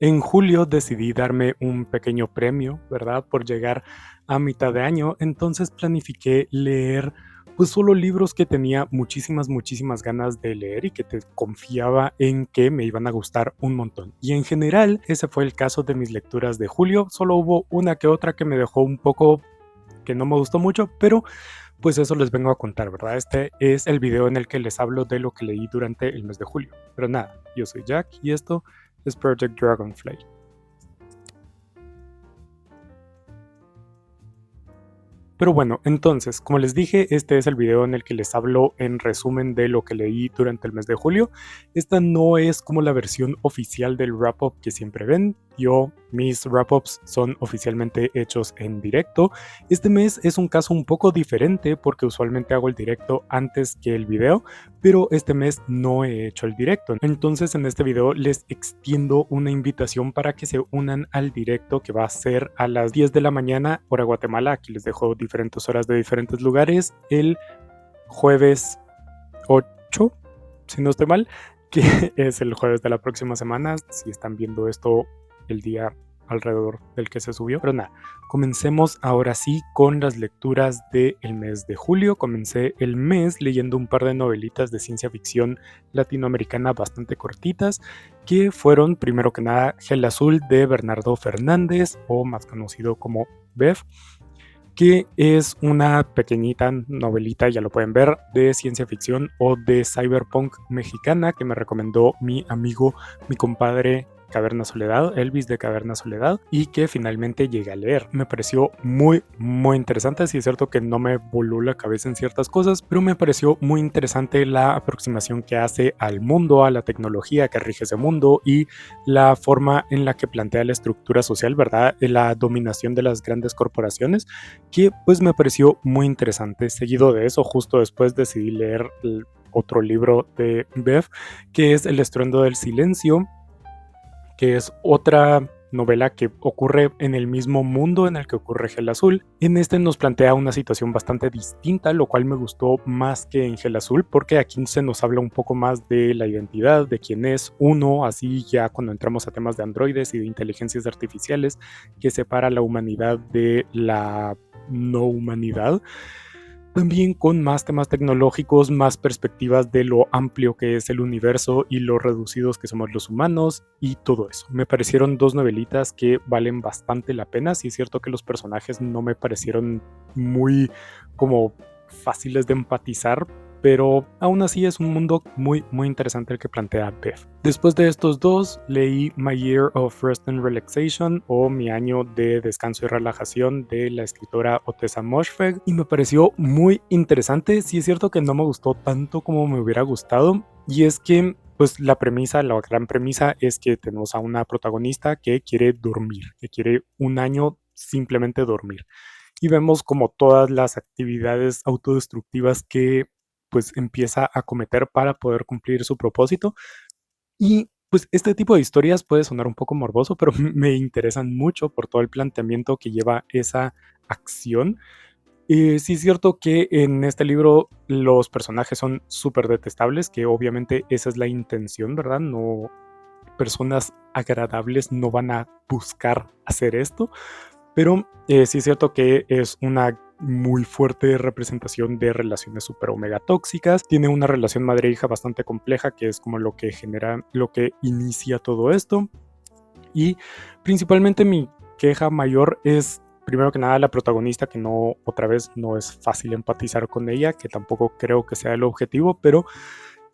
En julio decidí darme un pequeño premio, ¿verdad? Por llegar a mitad de año, entonces planifiqué leer pues solo libros que tenía muchísimas ganas de leer y que te confiaba en que me iban a gustar un montón. Y en general, ese fue el caso de mis lecturas de julio, solo hubo una que otra que me dejó un poco que no me gustó mucho, pero pues eso les vengo a contar, ¿verdad? Este es el video en el que les hablo de lo que leí durante el mes de julio. Pero nada, yo soy Jack y esto es Project Dragonfly. Pero bueno, entonces, como les dije, este es el video en el que les hablo en resumen de lo que leí durante el mes de julio. Esta no es como la versión oficial del wrap-up que siempre ven. Mis wrap-ups son oficialmente hechos en directo. Este mes es un caso un poco diferente porque usualmente hago el directo antes que el video, pero este mes no he hecho el directo. Entonces en este video les extiendo una invitación para que se unan al directo que va a ser a las 10 de la mañana hora Guatemala. Aquí les dejo diferentes horas de diferentes lugares. El jueves 8, si no estoy mal, que es el jueves de la próxima semana, si están viendo esto el día alrededor del que se subió. Pero nada, comencemos ahora sí con las lecturas del mes de julio. Comencé el mes leyendo un par de novelitas de ciencia ficción latinoamericana bastante cortitas, que fueron primero que nada Gel Azul de Bernardo Fernández, o más conocido como Bev, que es una pequeñita novelita, ya lo pueden ver, de ciencia ficción o de cyberpunk mexicana que me recomendó mi amigo, mi compadre Caverna Soledad, Elvis de Caverna Soledad, y que finalmente llegué a leer. Me pareció muy interesante. Sí es cierto que no me voló la cabeza en ciertas cosas, pero me pareció muy interesante la aproximación que hace al mundo, a la tecnología que rige ese mundo y la forma en la que plantea la estructura social, ¿verdad? La dominación de las grandes corporaciones, que pues me pareció muy interesante. Seguido de eso, justo después decidí leer otro libro de Bev, que es El estruendo del silencio, que es otra novela que ocurre en el mismo mundo en el que ocurre Gel Azul. En este nos plantea una situación bastante distinta, lo cual me gustó más que en Gel Azul, porque aquí se nos habla un poco más de la identidad, de quién es uno, así ya cuando entramos a temas de androides y de inteligencias artificiales, que separa la humanidad de la no humanidad. También con más temas tecnológicos, más perspectivas de lo amplio que es el universo y lo reducidos que somos los humanos y todo eso. Me parecieron dos novelitas que valen bastante la pena. Sí es cierto que los personajes no me parecieron muy como fáciles de empatizar, pero aún así es un mundo muy interesante el que plantea Bev. Después de estos dos, leí My Year of Rest and Relaxation, o Mi año de descanso y relajación, de la escritora Otessa Moshfegh, y me pareció muy interesante. Sí es cierto que no me gustó tanto como me hubiera gustado, y es que pues la gran premisa es que tenemos a una protagonista que quiere dormir, que quiere un año simplemente dormir. Y vemos como todas las actividades autodestructivas que pues empieza a cometer para poder cumplir su propósito. Y pues este tipo de historias puede sonar un poco morboso, pero me interesan mucho por todo el planteamiento que lleva esa acción. Sí es cierto que en este libro los personajes son súper detestables, que obviamente esa es la intención, ¿verdad? No, personas agradables no van a buscar hacer esto, pero sí es cierto que es una muy fuerte representación de relaciones super omega tóxicas. Tiene una relación madre-hija bastante compleja, que es como lo que genera, lo que inicia todo esto. Y principalmente mi queja mayor es, primero que nada, la protagonista, que no, otra vez, no es fácil empatizar con ella, que tampoco creo que sea el objetivo, pero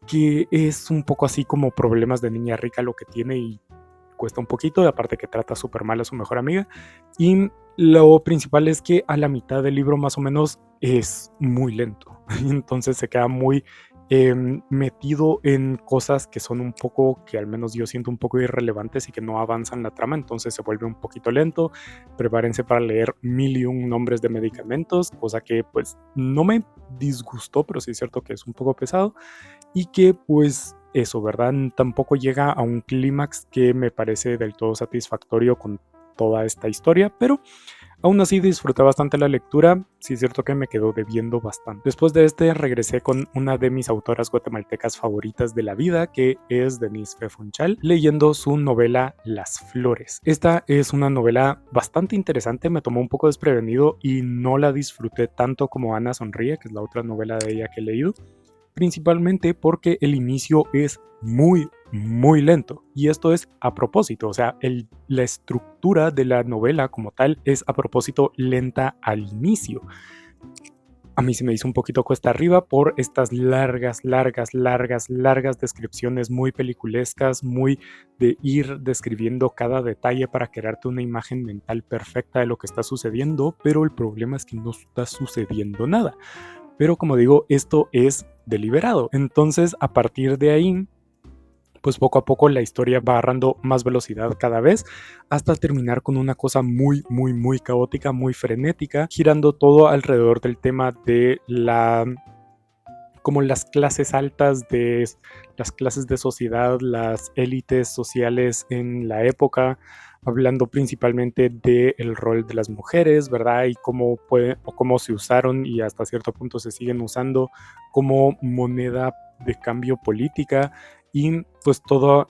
que es un poco así como problemas de niña rica lo que tiene y cuesta un poquito, y aparte que trata súper mal a su mejor amiga. Y lo principal es que a la mitad del libro más o menos es muy lento, entonces se queda muy metido en cosas que son un poco, que al menos yo siento un poco irrelevantes y que no avanzan la trama, entonces se vuelve un poquito lento. Prepárense para leer 1001 nombres de medicamentos, cosa que pues no me disgustó, pero sí es cierto que es un poco pesado y que pues eso, ¿verdad? Tampoco llega a un clímax que me parece del todo satisfactorio con toda esta historia, pero Aún así disfruté bastante la lectura, sí es cierto que me quedó debiendo bastante. Después de este regresé con una de mis autoras guatemaltecas favoritas de la vida, que es Denise F. Funchal, leyendo su novela Las Flores. Esta es una novela bastante interesante, me tomó un poco desprevenido y no la disfruté tanto como Ana Sonríe, que es la otra novela de ella que he leído, principalmente porque el inicio es muy lento, y esto es a propósito, o sea, la estructura de la novela como tal es a propósito lenta al inicio. A mí se me hizo un poquito cuesta arriba por estas largas descripciones muy peliculescas, muy de ir describiendo cada detalle para crearte una imagen mental perfecta de lo que está sucediendo, pero el problema es que no está sucediendo nada. Pero como digo, esto es deliberado. Entonces, a partir de ahí, pues poco a poco la historia va agarrando más velocidad cada vez hasta terminar con una cosa muy caótica, muy frenética, girando todo alrededor del tema de como las clases altas, de las clases de sociedad, las élites sociales en la época, hablando principalmente del rol de las mujeres, ¿verdad? Y cómo se usaron y hasta cierto punto se siguen usando como moneda de cambio política, y pues toda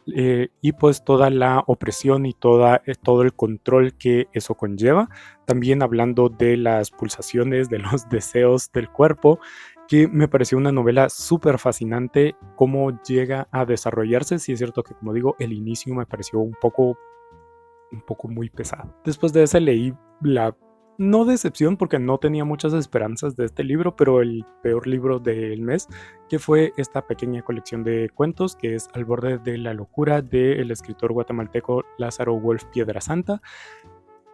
la opresión y todo el control que eso conlleva. También hablando de las pulsaciones, de los deseos del cuerpo, que me pareció una novela súper fascinante cómo llega a desarrollarse. Sí es cierto que, como digo, el inicio me pareció un poco muy pesado. Después de ese leí no decepción, porque no tenía muchas esperanzas de este libro, pero el peor libro del mes, que fue esta pequeña colección de cuentos que es Al borde de la locura, del escritor guatemalteco Lázaro Wolf Piedrasanta.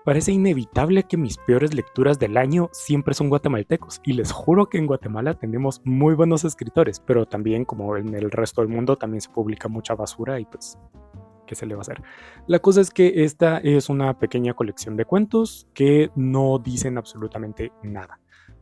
Parece inevitable que mis peores lecturas del año siempre son guatemaltecos, y les juro que en Guatemala tenemos muy buenos escritores, pero también, como en el resto del mundo, también se publica mucha basura y pues, ¿qué se le va a hacer? La cosa es que esta es una pequeña colección de cuentos que no dicen absolutamente nada.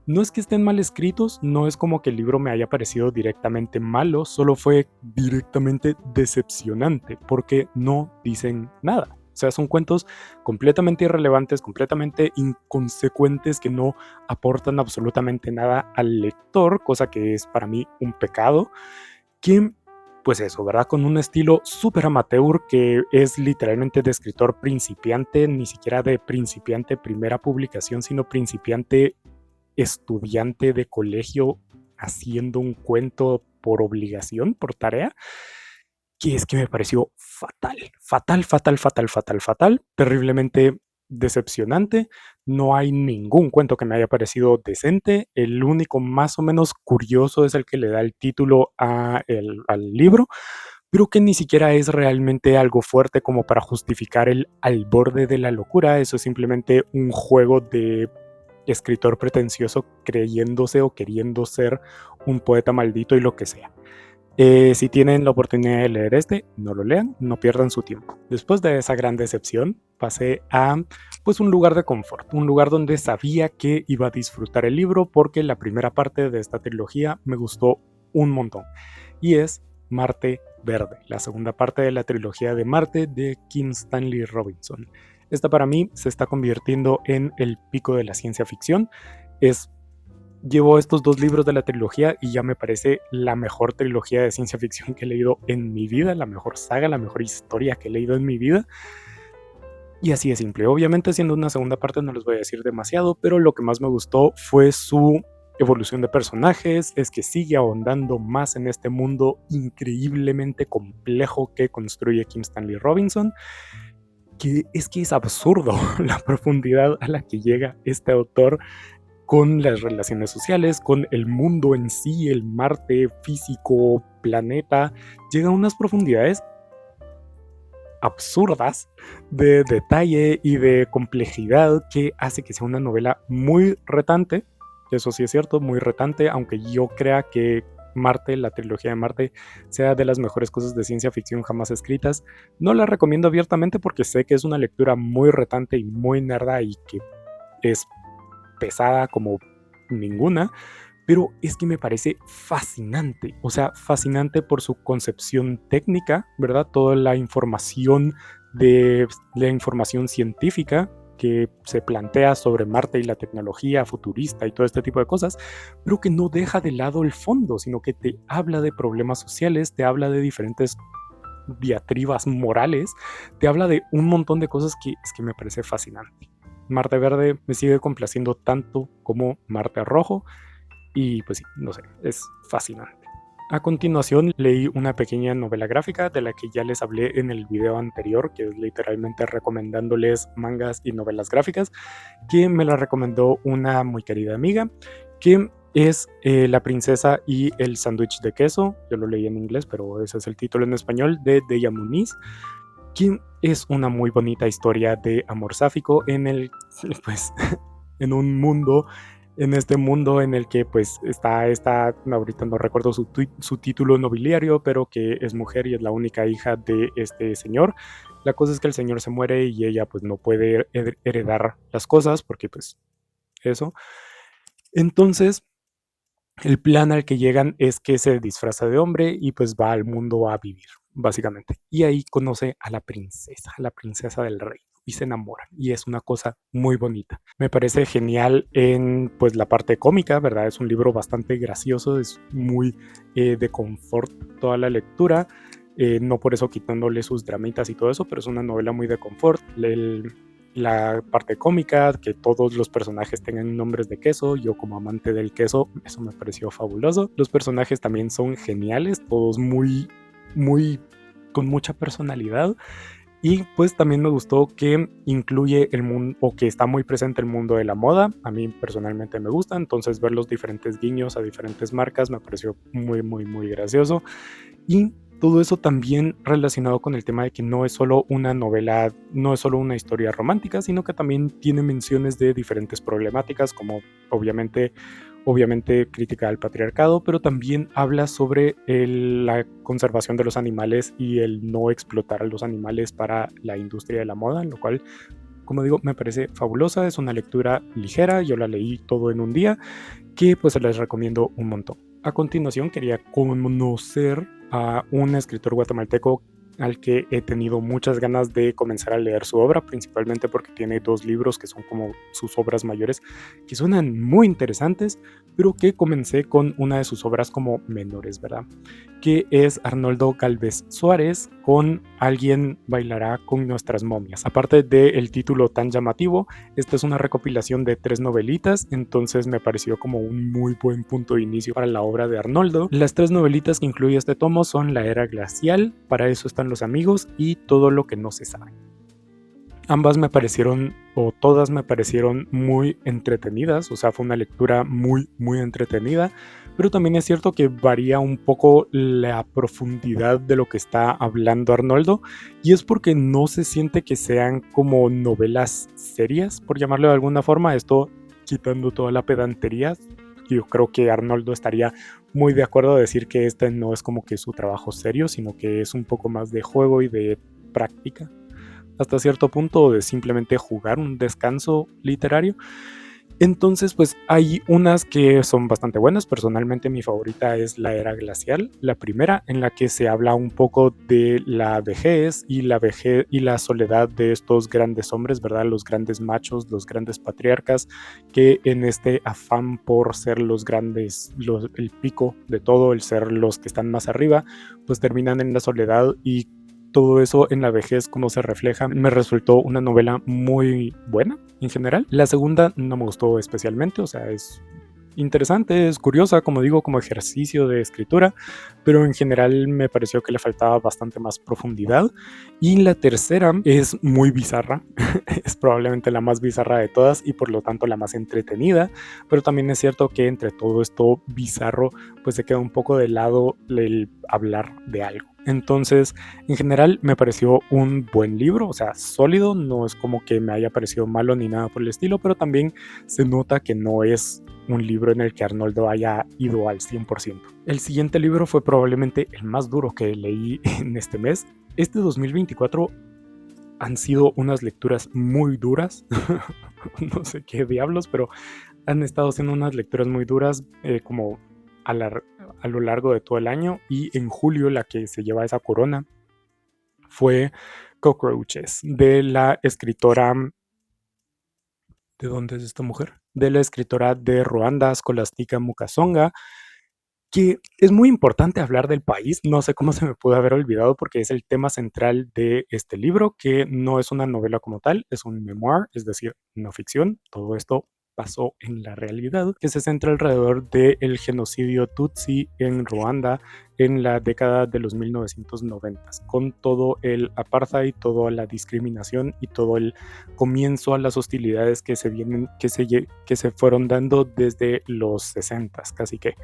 No es que estén mal escritos, no es como que el libro me haya parecido directamente malo, solo fue directamente decepcionante porque no dicen nada. O sea, son cuentos completamente irrelevantes, completamente inconsecuentes, que no aportan absolutamente nada al lector, cosa que es para mí un pecado, que pues eso, ¿verdad? Con un estilo súper amateur, que es literalmente de escritor principiante, ni siquiera de principiante primera publicación, sino principiante estudiante de colegio haciendo un cuento por obligación, por tarea, que es que me pareció fatal, terriblemente decepcionante. No hay ningún cuento que me haya parecido decente. El único más o menos curioso es el que le da el título al libro, pero que ni siquiera es realmente algo fuerte como para justificar el Al borde de la locura. Eso es simplemente un juego de escritor pretencioso creyéndose o queriendo ser un poeta maldito y lo que sea. Si tienen la oportunidad de leer no lo lean, no pierdan su tiempo. Después de esa gran decepción, pasé a pues un lugar de confort, un lugar donde sabía que iba a disfrutar el libro, porque la primera parte de esta trilogía me gustó un montón, y es Marte Verde, la segunda parte de la trilogía de Marte de Kim Stanley Robinson. Esta para mí se está convirtiendo en el pico de la ciencia ficción. Llevo estos 2 libros de la trilogía y ya me parece la mejor trilogía de ciencia ficción que he leído en mi vida, la mejor saga, la mejor historia que he leído en mi vida. Y así de simple. Obviamente, siendo una segunda parte no les voy a decir demasiado, pero lo que más me gustó fue su evolución de personajes, es que sigue ahondando más en este mundo increíblemente complejo que construye Kim Stanley Robinson, que es absurdo la profundidad a la que llega este autor con las relaciones sociales, con el mundo en sí, el Marte físico, planeta. Llega a unas profundidades absurdas de detalle y de complejidad que hace que sea una novela muy retante. Eso sí es cierto, muy retante, aunque yo crea que Marte, la trilogía de Marte, sea de las mejores cosas de ciencia ficción jamás escritas. No la recomiendo abiertamente porque sé que es una lectura muy retante y muy nerda y que es pesada como ninguna, pero es que me parece fascinante, o sea, fascinante por su concepción técnica, ¿verdad? Toda la información científica que se plantea sobre Marte y la tecnología futurista y todo este tipo de cosas, pero que no deja de lado el fondo, sino que te habla de problemas sociales, te habla de diferentes diatribas morales, te habla de un montón de cosas que es que me parece fascinante. Marte Verde me sigue complaciendo tanto como Marte Rojo y pues sí, no sé, es fascinante. A continuación leí una pequeña novela gráfica de la que ya les hablé en el video anterior, que es literalmente recomendándoles mangas y novelas gráficas, que me la recomendó una muy querida amiga, que es La princesa y el sándwich de queso. Yo lo leí en inglés, pero ese es el título en español, de Deya Muniz, que es una muy bonita historia de amor sáfico en el, pues, en un mundo, en este mundo en el que pues está ahorita no recuerdo su título nobiliario, pero que es mujer y es la única hija de este señor. La cosa es que el señor se muere y ella pues no puede heredar las cosas porque pues eso. Entonces el plan al que llegan es que se disfraza de hombre y pues va al mundo a vivir, básicamente. Y ahí conoce a la princesa del rey, y se enamoran. Y es una cosa muy bonita. Me parece genial en pues la parte cómica, ¿verdad? Es un libro bastante gracioso, es muy de confort toda la lectura. No por eso quitándole sus dramitas y todo eso, pero es una novela muy de confort. La parte cómica, que todos los personajes tengan nombres de queso. Yo como amante del queso, eso me pareció fabuloso. Los personajes también son geniales, todos muy con mucha personalidad. Y pues también me gustó que incluye el mundo, o que está muy presente el mundo de la moda. A mí personalmente me gusta, entonces ver los diferentes guiños a diferentes marcas me pareció muy gracioso. Y todo eso también relacionado con el tema de que no es solo una novela, no es solo una historia romántica, sino que también tiene menciones de diferentes problemáticas, como obviamente crítica al patriarcado, pero también habla sobre la conservación de los animales y el no explotar a los animales para la industria de la moda, lo cual, como digo, me parece fabulosa. Es una lectura ligera, yo la leí todo en un día, que pues se les recomiendo un montón. A continuación quería conocer a un escritor guatemalteco al que he tenido muchas ganas de comenzar a leer su obra, principalmente porque tiene 2 libros que son como sus obras mayores, que suenan muy interesantes, pero que comencé con una de sus obras como menores, ¿verdad? Que es Arnoldo Galvez Suárez con Alguien bailará con nuestras momias. Aparte del título tan llamativo, esta es una recopilación de 3 novelitas, entonces me pareció como un muy buen punto de inicio para la obra de Arnoldo. Las 3 novelitas que incluye este tomo son La Era Glacial, Para eso están los amigos y Todo lo que no se sabe. Ambas me parecieron, o todas me parecieron muy entretenidas, o sea, fue una lectura muy entretenida, pero también es cierto que varía un poco la profundidad de lo que está hablando Arnoldo, y es porque no se siente que sean como novelas serias, por llamarlo de alguna forma, esto quitando toda la pedantería. Yo creo que Arnoldo estaría muy de acuerdo a decir que este no es como que su trabajo serio, sino que es un poco más de juego y de práctica hasta cierto punto, de simplemente jugar un descanso literario. Entonces, pues hay unas que son bastante buenas. Personalmente mi favorita es La Era Glacial, la primera, en la que se habla un poco de la vejez y la soledad de estos grandes hombres, ¿verdad? Los grandes machos, los grandes patriarcas, que en este afán por ser los grandes, el pico de todo, el ser los que están más arriba, pues terminan en la soledad, y todo eso en la vejez, como se refleja. Me resultó una novela muy buena en general. La segunda no me gustó especialmente, o sea, es interesante, es curiosa, como digo, como ejercicio de escritura, pero en general me pareció que le faltaba bastante más profundidad. Y la tercera es muy bizarra, es probablemente la más bizarra de todas y por lo tanto la más entretenida, pero también es cierto que entre todo esto bizarro, pues se queda un poco de lado el hablar de algo. Entonces, en general me pareció un buen libro, o sea, sólido, no es como que me haya parecido malo ni nada por el estilo, pero también se nota que no es un libro en el que Arnoldo haya ido al 100%. El siguiente libro fue probablemente el más duro que leí en este mes. Este 2024 han sido unas lecturas muy duras, no sé qué diablos, pero han estado siendo unas lecturas muy duras como a lo largo de todo el año, y en julio la que se lleva esa corona fue Cockroaches, de la escritora ¿De dónde es esta mujer? De la escritora de Ruanda, Scholastica Mukasonga, que es muy importante hablar del país. No sé cómo se me pudo haber olvidado porque es el tema central de este libro, que no es una novela como tal, es un memoir, es decir, no ficción. Todo esto pasó en la realidad, que se centra alrededor del genocidio Tutsi en Ruanda en la década de los 1990, con todo el apartheid, toda la discriminación y todo el comienzo a las hostilidades que se fueron dando desde los 60, casi que.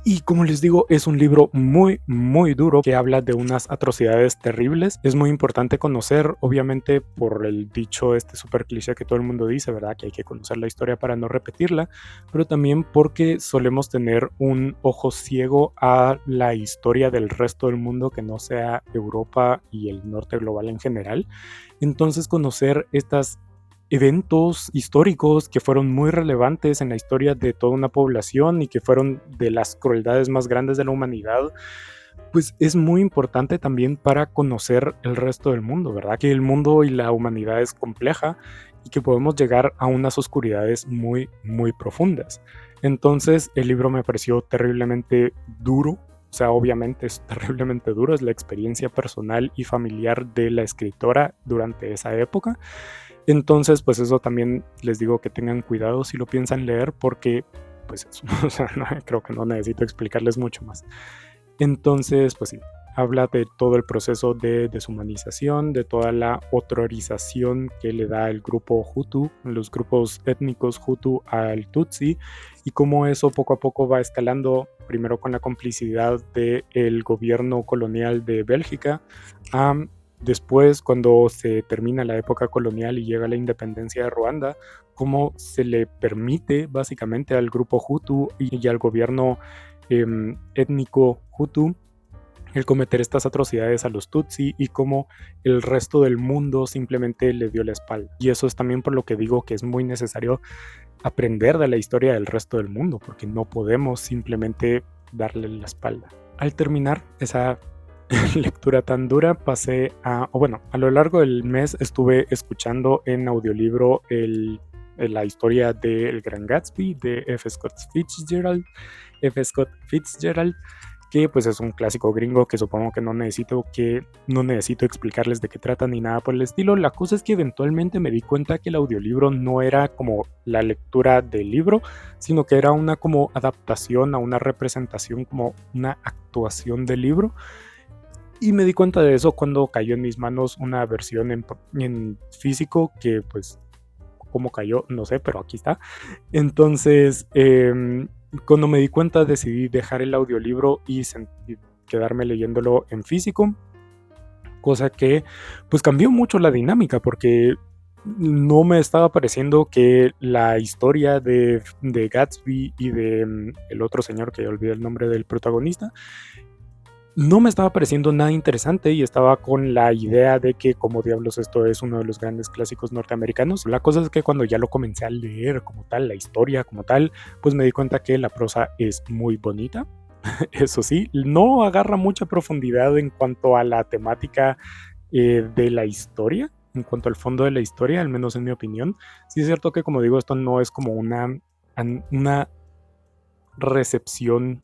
Y como les digo, es un libro muy, muy duro que habla de unas atrocidades terribles. Es muy importante conocer, obviamente, por el dicho este super cliché que todo el mundo dice, ¿verdad? Que hay que conocer la historia para no repetirla, pero también porque solemos tener un ojo ciego a la historia del resto del mundo que no sea Europa y el norte global en general. Entonces, conocer estas eventos históricos que fueron muy relevantes en la historia de toda una población y que fueron de las crueldades más grandes de la humanidad, pues es muy importante también para conocer el resto del mundo, ¿verdad? Que el mundo y la humanidad es compleja y que podemos llegar a unas oscuridades muy, muy profundas. Entonces el libro me pareció terriblemente duro. O sea, obviamente es terriblemente duro, es la experiencia personal y familiar de la escritora durante esa época. Entonces, pues eso también les digo que tengan cuidado si lo piensan leer porque, pues eso, o sea, no, creo que no necesito explicarles mucho más. Entonces, pues sí, habla de todo el proceso de deshumanización, de toda la otrorización que le da el grupo Hutu, los grupos étnicos Hutu al Tutsi, y cómo eso poco a poco va escalando, primero con la complicidad del gobierno colonial de Bélgica, después, cuando se termina la época colonial y llega la independencia de Ruanda, cómo se le permite básicamente al grupo Hutu y al gobierno étnico Hutu el cometer estas atrocidades a los Tutsi y cómo el resto del mundo simplemente le dio la espalda. Y eso es también por lo que digo que es muy necesario aprender de la historia del resto del mundo, porque no podemos simplemente darle la espalda. Al terminar esa lectura tan dura, pasé a lo largo del mes estuve escuchando en audiolibro la historia del Gran Gatsby de F. Scott Fitzgerald, que pues es un clásico gringo que supongo que no necesito explicarles de qué trata ni nada por el estilo. La cosa es que eventualmente me di cuenta que el audiolibro no era como la lectura del libro, sino que era una como adaptación a una representación, como una actuación del libro. Y me di cuenta de eso cuando cayó en mis manos una versión en físico que pues cómo cayó, no sé, pero aquí está. Entonces, cuando me di cuenta decidí dejar el audiolibro y quedarme leyéndolo en físico, cosa que pues cambió mucho la dinámica porque no me estaba pareciendo que la historia de Gatsby y de el otro señor que olvidé el nombre del protagonista no me estaba pareciendo nada interesante y estaba con la idea de que como diablos esto es uno de los grandes clásicos norteamericanos. La cosa es que cuando ya lo comencé a leer como tal, la historia como tal, pues me di cuenta que la prosa es muy bonita. Eso sí, no agarra mucha profundidad en cuanto a la temática de la historia, en cuanto al fondo de la historia, al menos en mi opinión. Sí es cierto que, como digo, esto no es como una recepción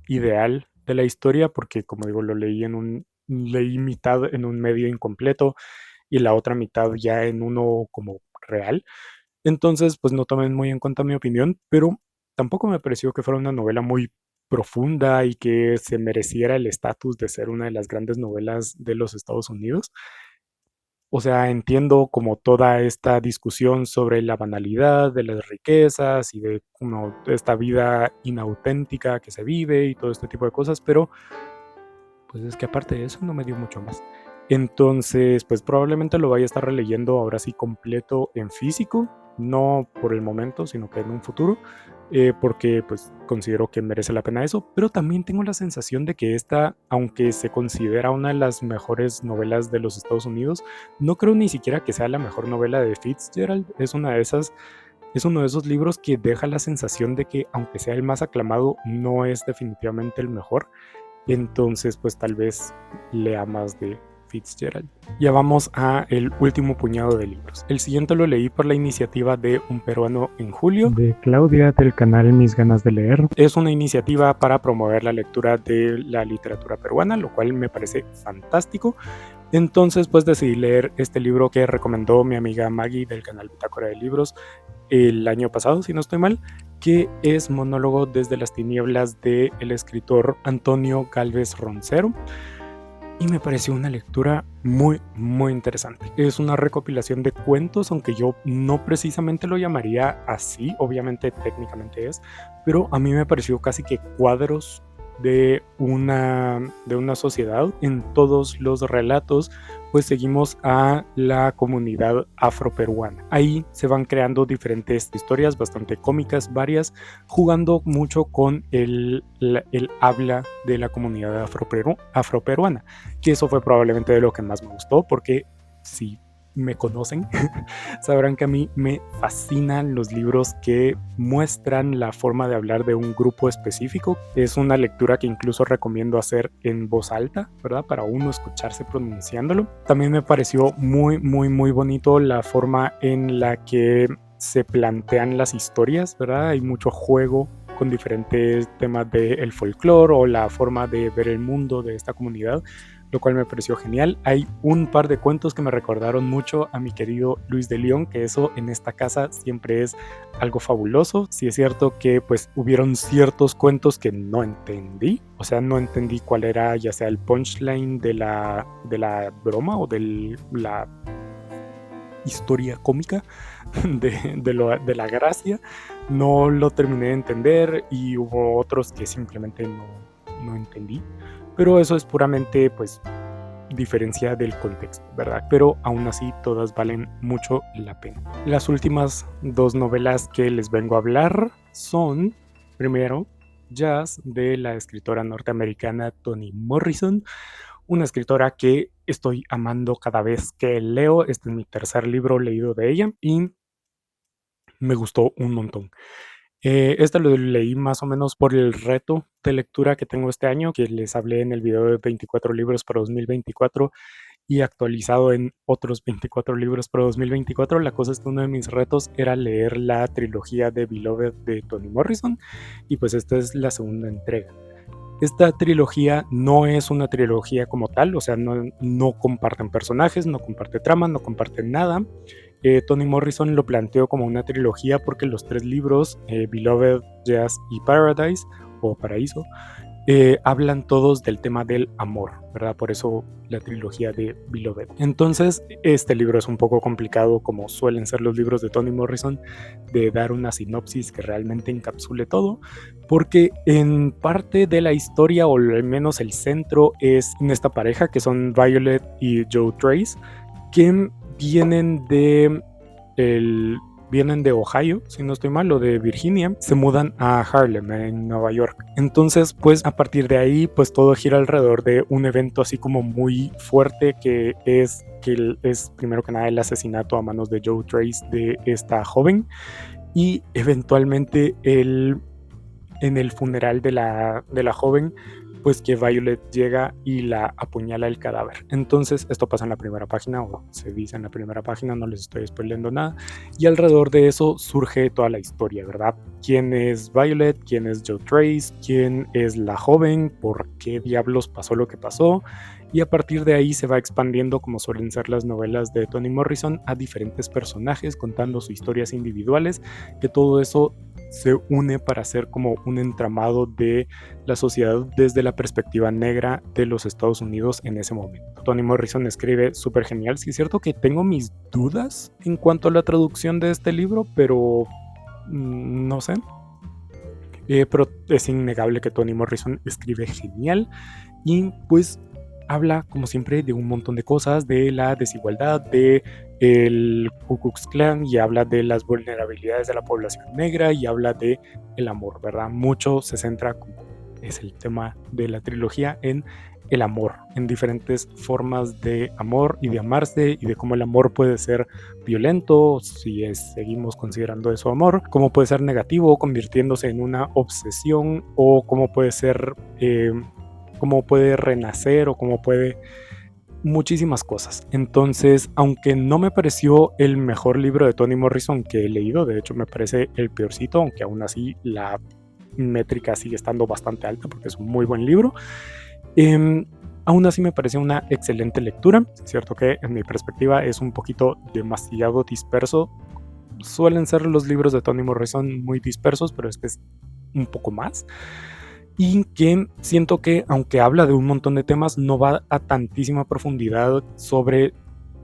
ideal de la historia, porque como digo, leí mitad en un medio incompleto y la otra mitad ya en uno como real. Entonces, pues no tomen muy en cuenta mi opinión, pero tampoco me pareció que fuera una novela muy profunda y que se mereciera el estatus de ser una de las grandes novelas de los Estados Unidos. O sea, entiendo como toda esta discusión sobre la banalidad de las riquezas y de como esta vida inauténtica que se vive y todo este tipo de cosas, pero pues es que aparte de eso no me dio mucho más. Entonces, pues probablemente lo vaya a estar releyendo ahora sí completo en físico, no por el momento, sino que en un futuro, porque pues considero que merece la pena eso, pero también tengo la sensación de que esta, aunque se considera una de las mejores novelas de los Estados Unidos, no creo ni siquiera que sea la mejor novela de Fitzgerald. Es uno de esos libros que deja la sensación de que aunque sea el más aclamado, no es definitivamente el mejor. Entonces, pues tal vez lea más de Fitzgerald. Ya vamos a el último puñado de libros. El siguiente lo leí por la iniciativa de Un Peruano en Julio, de Claudia, del canal Mis Ganas de Leer. Es una iniciativa para promover la lectura de la literatura peruana, lo cual me parece fantástico. Entonces pues decidí leer este libro que recomendó mi amiga Maggie del canal Bitácora de Libros el año pasado, si no estoy mal, que es Monólogo desde las tinieblas del escritor Antonio Gálvez Roncero. Y me pareció una lectura muy interesante. Es una recopilación de cuentos, aunque yo no precisamente lo llamaría así, obviamente técnicamente es, pero a mí me pareció casi que cuadros de una sociedad. En todos los relatos pues seguimos a la comunidad afroperuana. Ahí se van creando diferentes historias bastante cómicas, varias, jugando mucho con el habla de la comunidad afroperuana, que eso fue probablemente de lo que más me gustó, porque si me conocen sabrán que a mí me fascinan los libros que muestran la forma de hablar de un grupo específico. Es una lectura que incluso recomiendo hacer en voz alta, ¿verdad? Para uno escucharse pronunciándolo. También me pareció muy bonito la forma en la que se plantean las historias, ¿verdad? Hay mucho juego con diferentes temas del folclore o la forma de ver el mundo de esta comunidad, lo cual me pareció genial. Hay un par de cuentos que me recordaron mucho a mi querido Luis de León, que eso en esta casa siempre es algo fabuloso. Sí es cierto que pues hubieron ciertos cuentos que no entendí, o sea, no entendí cuál era ya sea el punchline de la broma o de la historia cómica de la gracia. No lo terminé de entender y hubo otros que simplemente no entendí, pero eso es puramente pues diferencia del contexto, ¿verdad? Pero aún así todas valen mucho la pena. Las últimas dos novelas que les vengo a hablar son, primero, Jazz, de la escritora norteamericana Toni Morrison, una escritora que estoy amando cada vez que leo. Este es mi tercer libro leído de ella y me gustó un montón. Este lo leí más o menos por el reto de lectura que tengo este año, que les hablé en el video de 24 libros para 2024 y actualizado en otros 24 libros para 2024. La cosa es que uno de mis retos era leer la trilogía de Beloved de Toni Morrison y pues esta es la segunda entrega. Esta trilogía no es una trilogía como tal, o sea, no comparten personajes, no comparten trama, no comparten nada. Toni Morrison lo planteó como una trilogía porque los tres libros, Beloved, Jazz y Paradise, o Paraíso, hablan todos del tema del amor, ¿verdad? Por eso la trilogía de Beloved. Entonces, este libro es un poco complicado, como suelen ser los libros de Toni Morrison, de dar una sinopsis que realmente encapsule todo, porque en parte de la historia, o al menos el centro, es en esta pareja que son Violet y Joe Trace, que vienen de Ohio, si no estoy mal, o de Virginia, se mudan a Harlem, en Nueva York. Entonces, pues a partir de ahí, pues todo gira alrededor de un evento así como muy fuerte que es primero que nada el asesinato a manos de Joe Trace de esta joven, y eventualmente en el funeral de la joven, pues que Violet llega y la apuñala el cadáver. Entonces esto pasa en la primera página, o se dice en la primera página, no les estoy spoilando nada, y alrededor de eso surge toda la historia, ¿verdad? ¿Quién es Violet? ¿Quién es Joe Trace? ¿Quién es la joven? ¿Por qué diablos pasó lo que pasó? Y a partir de ahí se va expandiendo, como suelen ser las novelas de Toni Morrison, a diferentes personajes contando sus historias individuales, que todo eso se une para hacer como un entramado de la sociedad desde la perspectiva negra de los Estados Unidos en ese momento. Toni Morrison escribe súper genial. Sí es cierto que tengo mis dudas en cuanto a la traducción de este libro, pero no sé. Pero es innegable que Toni Morrison escribe genial y pues habla, como siempre, de un montón de cosas, de la desigualdad, de el Ku Klux Klan, y habla de las vulnerabilidades de la población negra, y habla de el amor, ¿verdad? Mucho se centra, como es el tema de la trilogía, en el amor, en diferentes formas de amor y de amarse, y de cómo el amor puede ser violento, si seguimos considerando eso amor, cómo puede ser negativo, convirtiéndose en una obsesión, o cómo puede ser... cómo puede renacer, o cómo puede muchísimas cosas. Entonces, aunque no me pareció el mejor libro de Toni Morrison que he leído, de hecho me parece el peorcito, aunque aún así la métrica sigue estando bastante alta porque es un muy buen libro. Aún así me parece una excelente lectura. Es cierto que en mi perspectiva es un poquito demasiado disperso. Suelen ser los libros de Toni Morrison muy dispersos, pero este es un poco más. Y que siento que aunque habla de un montón de temas, no va a tantísima profundidad sobre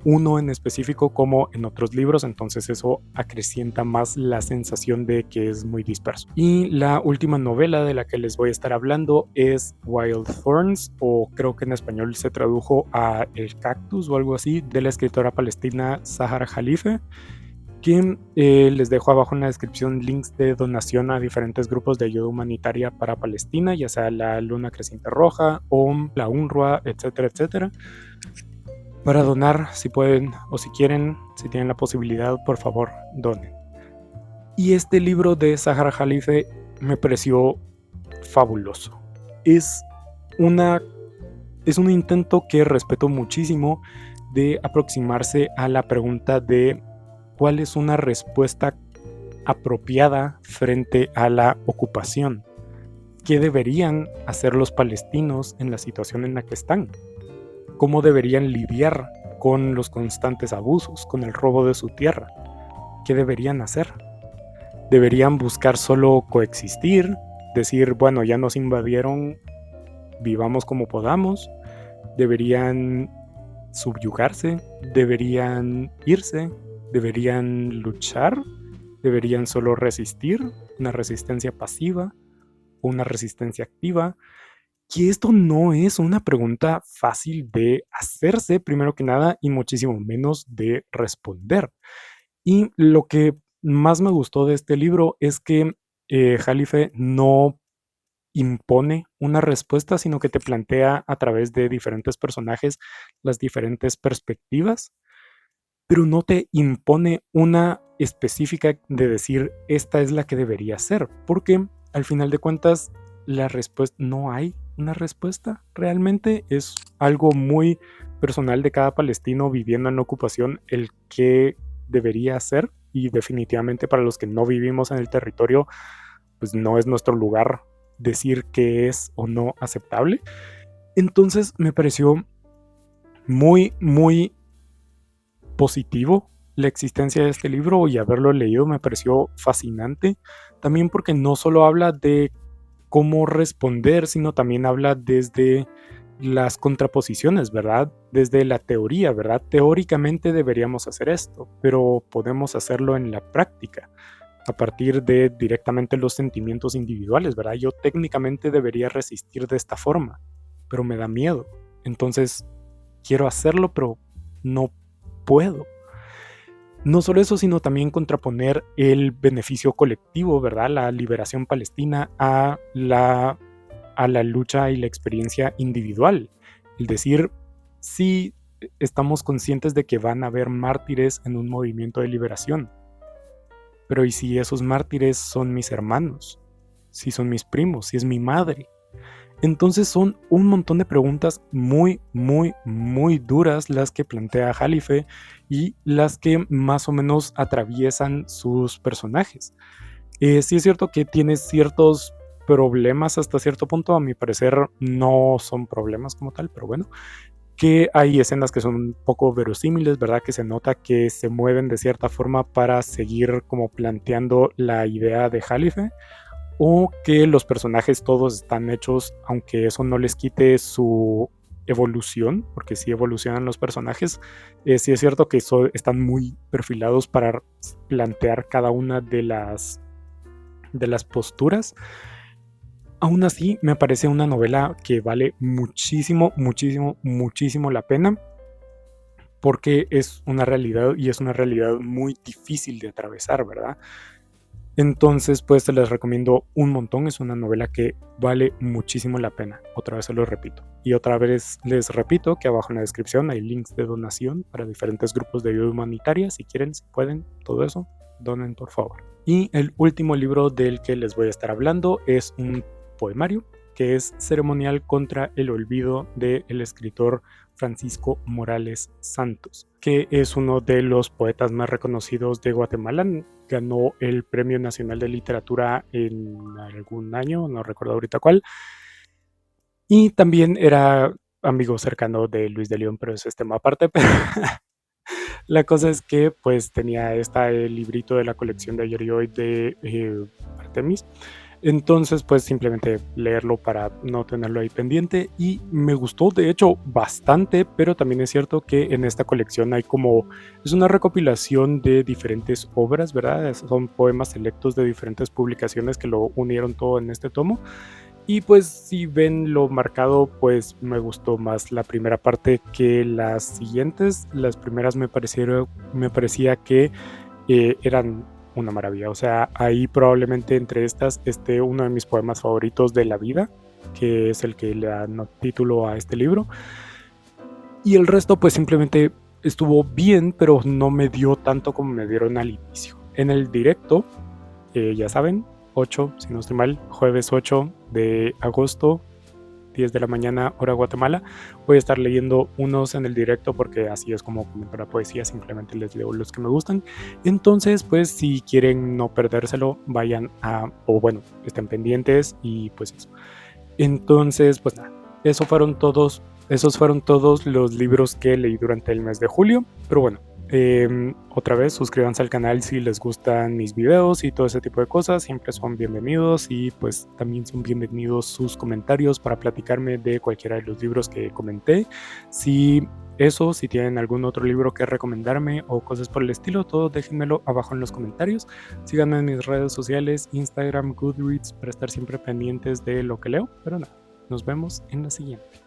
uno en específico como en otros libros, entonces eso acrecienta más la sensación de que es muy disperso. Y la última novela de la que les voy a estar hablando es Wild Thorns, o creo que en español se tradujo a El Cactus o algo así, de la escritora palestina Sahar Khalife, que les dejo abajo en la descripción links de donación a diferentes grupos de ayuda humanitaria para Palestina, ya sea la Luna Creciente Roja, OM, la UNRWA, etcétera, etcétera. Para donar, si pueden o si quieren, si tienen la posibilidad, por favor, donen. Y este libro de Sahar Khalife me pareció fabuloso. Es un intento que respeto muchísimo de aproximarse a la pregunta de cuál es una respuesta apropiada frente a la ocupación. ¿Qué deberían hacer los palestinos en la situación en la que están? ¿Cómo deberían lidiar con los constantes abusos, con el robo de su tierra? ¿Qué deberían hacer? ¿Deberían buscar solo coexistir? Decir, bueno, ya nos invadieron, vivamos como podamos. ¿Deberían subyugarse? ¿Deberían irse? ¿Deberían luchar? ¿Deberían solo resistir? ¿Una resistencia pasiva o una resistencia activa? Que esto no es una pregunta fácil de hacerse, primero que nada, y muchísimo menos de responder. Y lo que más me gustó de este libro es que Khalife no impone una respuesta, sino que te plantea a través de diferentes personajes las diferentes perspectivas, pero no te impone una específica de decir esta es la que debería ser, porque al final de cuentas la respuesta no hay una respuesta, realmente es algo muy personal de cada palestino viviendo en la ocupación el que debería hacer, y definitivamente para los que no vivimos en el territorio pues no es nuestro lugar decir qué es o no aceptable. Entonces me pareció muy positivo la existencia de este libro, y haberlo leído me pareció fascinante, también porque no solo habla de cómo responder, sino también habla desde las contraposiciones, ¿verdad? Desde la teoría, ¿verdad? Teóricamente deberíamos hacer esto, pero podemos hacerlo en la práctica, a partir de directamente los sentimientos individuales, ¿verdad? Yo técnicamente debería resistir de esta forma, pero me da miedo. Entonces, quiero hacerlo, pero no puedo. No solo eso, sino también contraponer el beneficio colectivo, ¿verdad? La liberación palestina a la lucha y la experiencia individual. El decir, sí, estamos conscientes de que van a haber mártires en un movimiento de liberación, pero ¿y si esos mártires son mis hermanos? Si son mis primos, si es mi madre. Entonces son un montón de preguntas muy duras las que plantea Khalife, y las que más o menos atraviesan sus personajes. Sí es cierto que tiene ciertos problemas hasta cierto punto, a mi parecer no son problemas como tal, pero bueno, que hay escenas que son un poco verosímiles, ¿verdad? Que se nota que se mueven de cierta forma para seguir como planteando la idea de Khalife, o que los personajes todos están hechos, aunque eso no les quite su evolución, porque sí evolucionan los personajes. Sí es cierto que están muy perfilados para plantear cada una de las posturas. Aún así, me parece una novela que vale muchísimo la pena, porque es una realidad, y es una realidad muy difícil de atravesar, ¿verdad? Entonces, pues te les recomiendo un montón. Es una novela que vale muchísimo la pena. Otra vez se lo repito. Y otra vez les repito que abajo en la descripción hay links de donación para diferentes grupos de ayuda humanitaria. Si quieren, si pueden, todo eso, donen por favor. Y el último libro del que les voy a estar hablando es un poemario que es Ceremonial contra el olvido del escritor Francisco Morales Santos, que es uno de los poetas más reconocidos de Guatemala. Ganó el Premio Nacional de Literatura en algún año, no recuerdo ahorita cuál. Y también era amigo cercano de Luis de León, pero ese es tema aparte. Pero la cosa es que pues tenía el librito de la colección de ayer y hoy de Artemis. Entonces, pues simplemente leerlo para no tenerlo ahí pendiente y me gustó de hecho bastante, pero también es cierto que en esta colección hay es una recopilación de diferentes obras, ¿verdad? Son poemas selectos de diferentes publicaciones que lo unieron todo en este tomo. Y pues si ven lo marcado, pues me gustó más la primera parte que las siguientes. Las primeras me parecía que eran una maravilla. O sea, ahí probablemente entre estas esté uno de mis poemas favoritos de la vida, que es el que le da título a este libro. Y el resto pues simplemente estuvo bien, pero no me dio tanto como me dieron al inicio. En el directo, ya saben, 8, si no estoy mal, jueves 8 de agosto, 10 de la mañana, hora Guatemala. Voy a estar leyendo unos en el directo porque así es como comento la poesía, simplemente les leo los que me gustan. Entonces, pues si quieren no perdérselo, vayan o bueno, estén pendientes y pues eso. Entonces, pues nada, esos fueron todos los libros que leí durante el mes de julio. Pero bueno, otra vez suscríbanse al canal si les gustan mis videos y todo ese tipo de cosas, siempre son bienvenidos y pues también son bienvenidos sus comentarios para platicarme de cualquiera de los libros que comenté. Si tienen algún otro libro que recomendarme o cosas por el estilo, todo déjenmelo abajo en los comentarios. Síganme en mis redes sociales, Instagram, Goodreads, para estar siempre pendientes de lo que leo. Pero nada, nos vemos en la siguiente.